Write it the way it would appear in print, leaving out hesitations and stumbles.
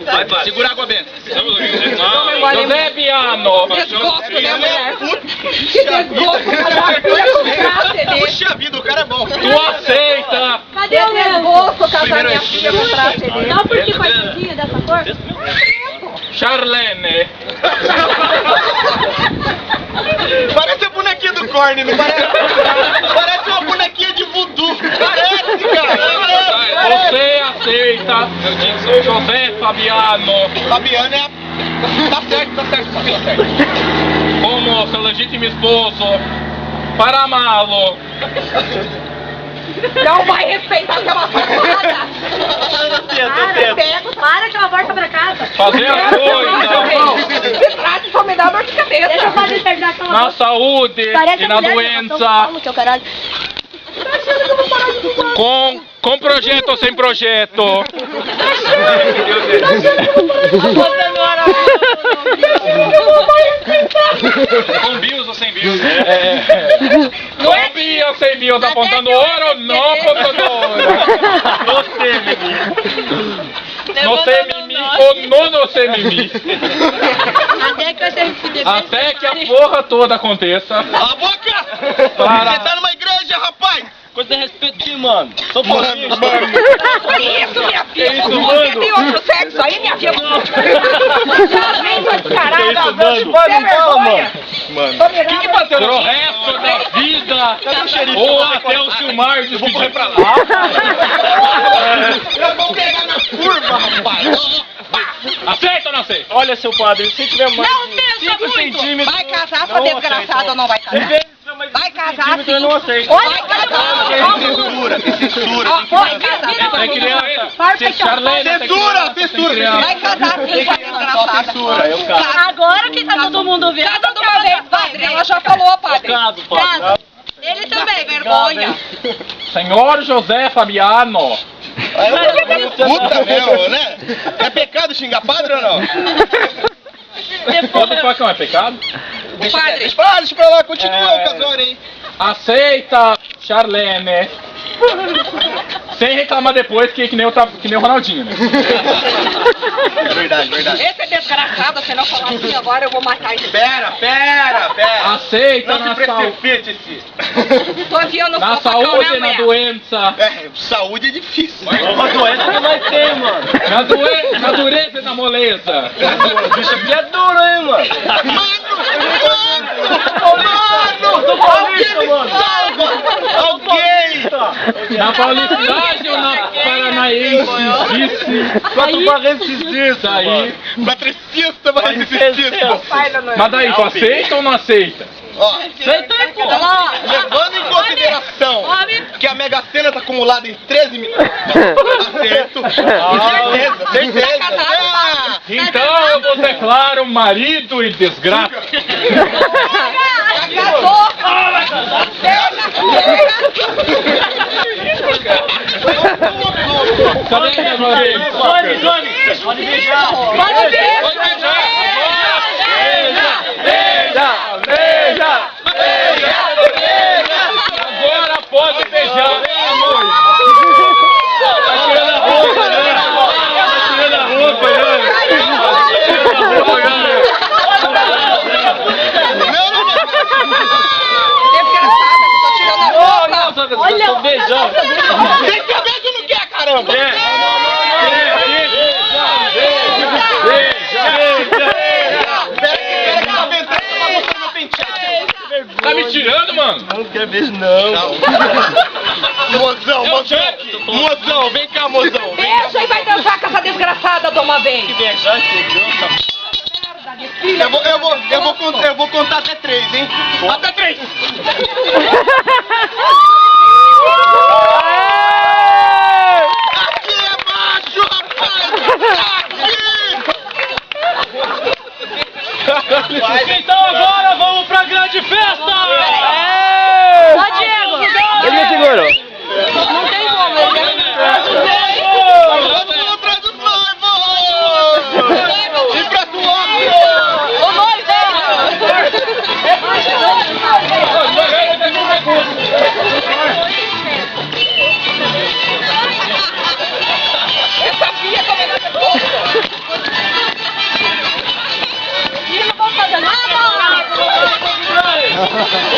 Vai, Padre. Segura a água benta. José Viano. Desgosto, né, mulher? Que desgosto, Puxa vida, o cara é bom. Tu aceita? Cadê o desgosto casar minha filha com traço dele? Não, porque coitadinha dessa cor? Charlene. Parece a bonequinha do Korn, não parece? Parece uma bonequinha de voodoo. Parece, cara. Você aceita José Fabiano Fabiano é a... Tá certo, Fabiola, certo. como seu legítimo esposo para amá-lo? Não vai respeitar aquela porra. Para que ela volta pra casa. Fazer as coisas Se trate só me dá dor de cabeça. Deixa eu fazer terminar aquela na saúde e na doença, com projeto ou sem projeto. Com bios ou sem bios? Com bios ou sem bios, apontando ouro ou não apontando ouro? Você, Mimi. No sei mimi ou não sei mimi. Até que a porra toda aconteça. A boca! Para- Você tá numa igreja, rapaz! Coisa de respeito aqui, mano. Sou Mano. Isso, minha filha. isso, Você mano? tem outro sexo aí, minha filha? Já vem sua descarada. isso, mano? Você é vergonha. Mano. O que bateu Pro resto da vida, ou até o Silmar despedir pra lá. Eu vou pegar na curva, rapaz! Aceita ou não aceita? Olha, seu padre, se tiver mais Não de pensa 5 muito. centímetros... Vai casar, não sua desgraçada, aceito. ou não vai casar? Vai casar sim. Eu não aceito. Olha, vai Censura, que censura. Vai casar. É criança. Para, Se Charlene tem Censura, criança, tem censura. criança. Vai casar sim, sua desgraçada. Censura, eu caso. Agora que tá todo mundo vendo. Casa de uma vez, padre. Ela já falou, padre. Caso, padre. Ele também, vergonha. Senhor José Fabiano. Puta mesmo, né? É pecado xingar padre ou não? Todo facão é pecado? Deixa pra lá, continua o casório, hein? Aceita, Charlene. Sem reclamar depois que nem o Ronaldinho, né? É verdade, verdade. Esse é desgraçado, se não falar assim agora eu vou matar ele. Pera. Aceita Não se precipite-se. Tô enfiando na facão saúde e na mulher. doença. É, saúde é difícil. Uma doença que nós temos, mano. Na dureza e na moleza. O bicho aqui é duro, hein, mano. Mano! Paulista, mano. Alguém! Na paulicidade ou na paranaense? Quanto parece disso Aí. Patricista, patricista. Mas daí, tu aceita ou não aceita? Ó, Ó, levando em consideração Homem. que a Mega Sena tá acumulada em 13 minutos. Acerto. Certeza. Ah, Então eu vou declarar marido e desgraça. Casou. Cadê a Florência? Pode beijar. Pode ver. Pode beijar. Beija. Agora pode beijar. Tá tirando a roupa, né? Tá tirando a roupa, né? Olha, Tô beijando. Tem que beijo não quer, caramba! Tá me tirando, mano? Não quer beijo, não. Mozão, vem cá, mozão. deixa e vai dançar com essa desgraçada de uma vez. Beijar, entendeu? Eu vou contar até 3, hein? Até 3! Aqui é macho, rapaz! Então agora vamos pra grande festa! Ó, Diego. Ele me segurou. Não tem como, ele Vamos atrás do noivo! E pra tua O noivo. Ô,